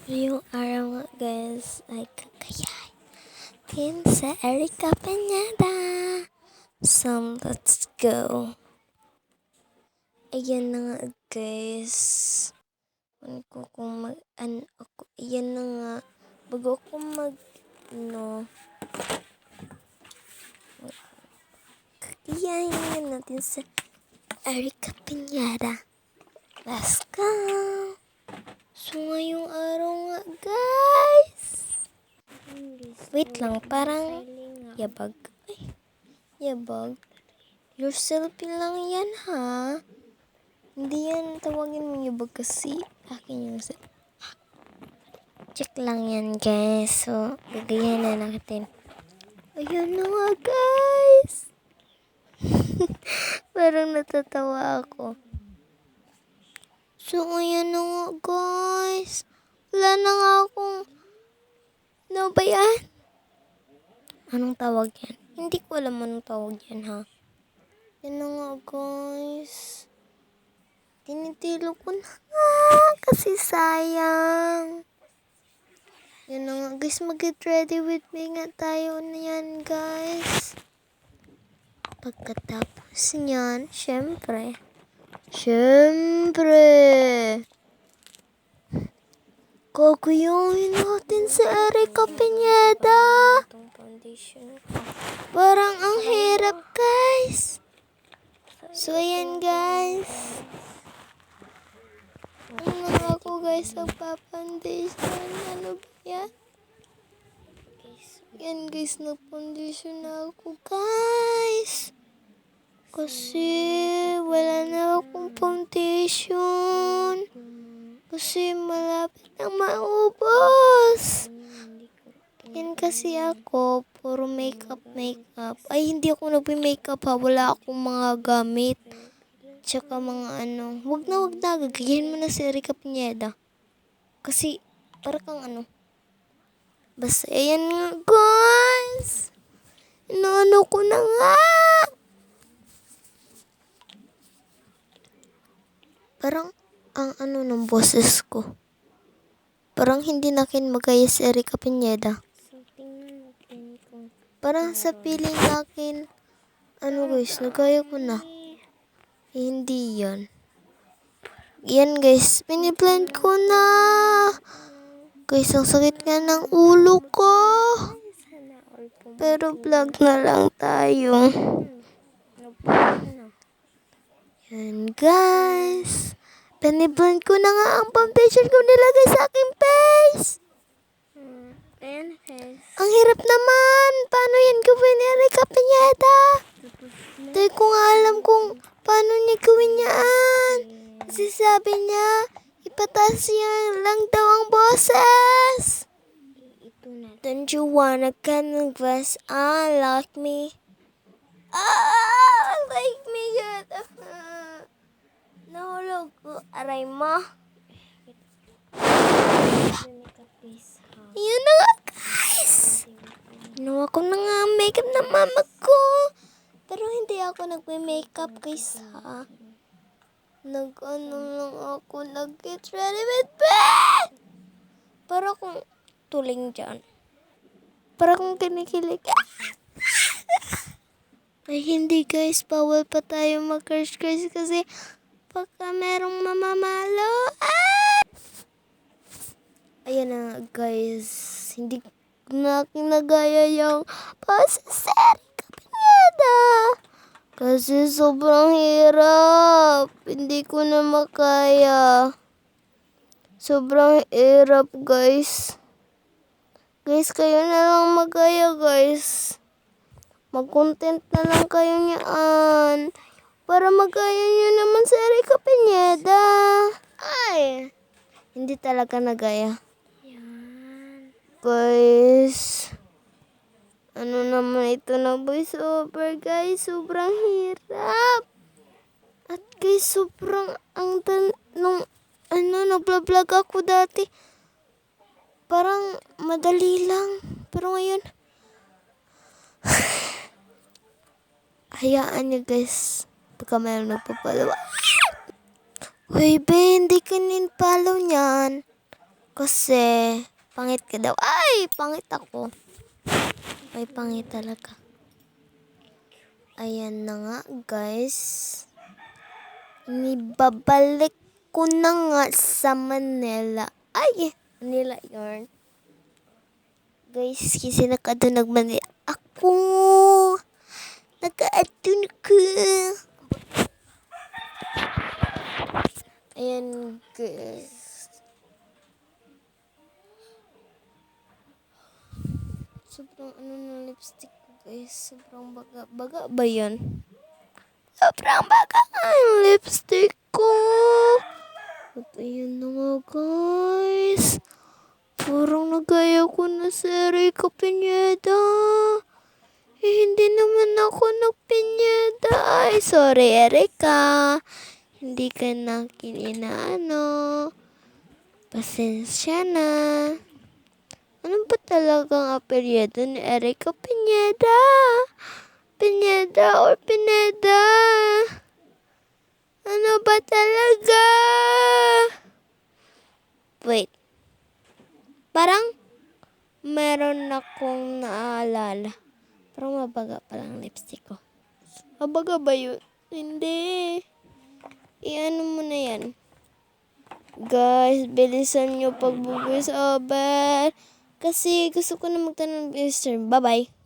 Ngayong araw nga guys ay kakayain sa Erica Peñada. So let's go. Ayan na nga guys. Kung ako, ayan na nga. Bago ako kakayain natin sa Erica Peñada. Let's go. So ngayong araw nga guys. Wait lang, parang yabag. Ay, yabag. Your selfie lang yan ha. Hindi yan tawagin mo yabag kasi akin yung selfie. Check lang yan guys. So, gagayan na natin. Ayun na nga guys. Parang natatawa ako. So, ayan na nga guys. Wala na nga akong ano ba yan? Anong tawag yan? Hindi ko alam anong tawag yan ha. Yan na nga guys. Tinitilo ko na nga kasi sayang. Yan na nga guys. Mag-get ready with me nga tayo na yan guys. Pagkatapos niyan, syempre. Gagawin natin sa Erica Peñada. Parang ang hirap guys. So ayan guys. Ano ako guys nagpa-foundation. Ano ba yan? Yan guys, nag-foundation na ako guys. Kasi wala na akong foundation. Kasi malapit na maubos. Yan kasi ako, puro makeup. Ay, hindi ako nagpi-makeup ha. Wala akong mga gamit. Tsaka mga ano. Wag na. Gagayahin mo na si Erica Peñada. Kasi, para kang ano. Basta, ayan nga guys. Inaano ko na nga. Parang, ang ano ng boses ko. Parang hindi na akin magaya si Erica Peñada. Parang sa feeling nakin, ano guys, nagaya ko na. Hindi yan. Yan guys, piniblend ko na. Guys, ang sakit nga ng ulo ko. Pero vlog na lang tayo. Yan guys. Piniblend ko na nga ang foundation ko nilagay sa aking face. Ayan, face. Ang hirap naman. Paano yan gawin ni Erica Peñada? Hindi ko nga alam kung paano niya gawin yan. Kasi sabi niya, ipataas niya lang daw ang boses. Don't you wanna canvas? Like me? Like me good. Nahulog ko. Aray mo. Yun na nga guys. Ginawa ko na nga ang makeup ng mama ko. Pero hindi ako nagme-makeup guys ha. Nag-ano lang ako. Nag-get ready with me. Para kung tuling dyan. Para kung kinikilig. Ay hindi guys. Bawal pa tayo mag-crush kasi baka merong mamamalo. Ayan na guys. Hindi na aking nagaya yung boses Erica Peñada. Kasi sobrang hirap. Hindi ko na makaya. Sobrang hirap guys. Guys, kayo na lang magaya guys. Mag-content na lang kayo niyaan. Para magaya nyo naman sa Erica Peñada. Ay, hindi talaga nagaya. Yan. Guys, ano naman ito na voice over guys. Sobrang hirap. At guys, sobrang nagbablog ako dati. Parang madali lang. Pero ngayon, hayaan nyo guys. Baka mayroon nagpapalawa. Uy, be, hindi ka nin-follow niyan. Kasi, pangit ka daw. Ay, pangit ako. Ay, pangit talaga. Ayan na nga, guys. Ibabalik ko na nga sa Manila. Ay, Manila yarn. Guys, kasi nakadunag Manila. Ako! Nakaadun ko. Ayan, guys. Sobrang na lipstick ko, guys. Sobrang baga. Baga ba yun? Sobrang baga ang lipstick ko. At ayan na nga, guys. Parang nagaya ko na si Erica Pineda. Hindi naman ako nagpinyeda. Ay, sorry, Erica. Hindi ka na kininaano. Pasensya na. Ano ba talagang apelyido ni Erica Pineda? Pineda or Pineda? Ano ba talaga? Wait. Parang meron akong naaalala. Parang mabaga palang lipstick ko. Mabaga ba yun? Hindi. Iano mo na yan. Guys, bilisan nyo pag-voice over. Kasi gusto ko na magtanong ng Bye-bye.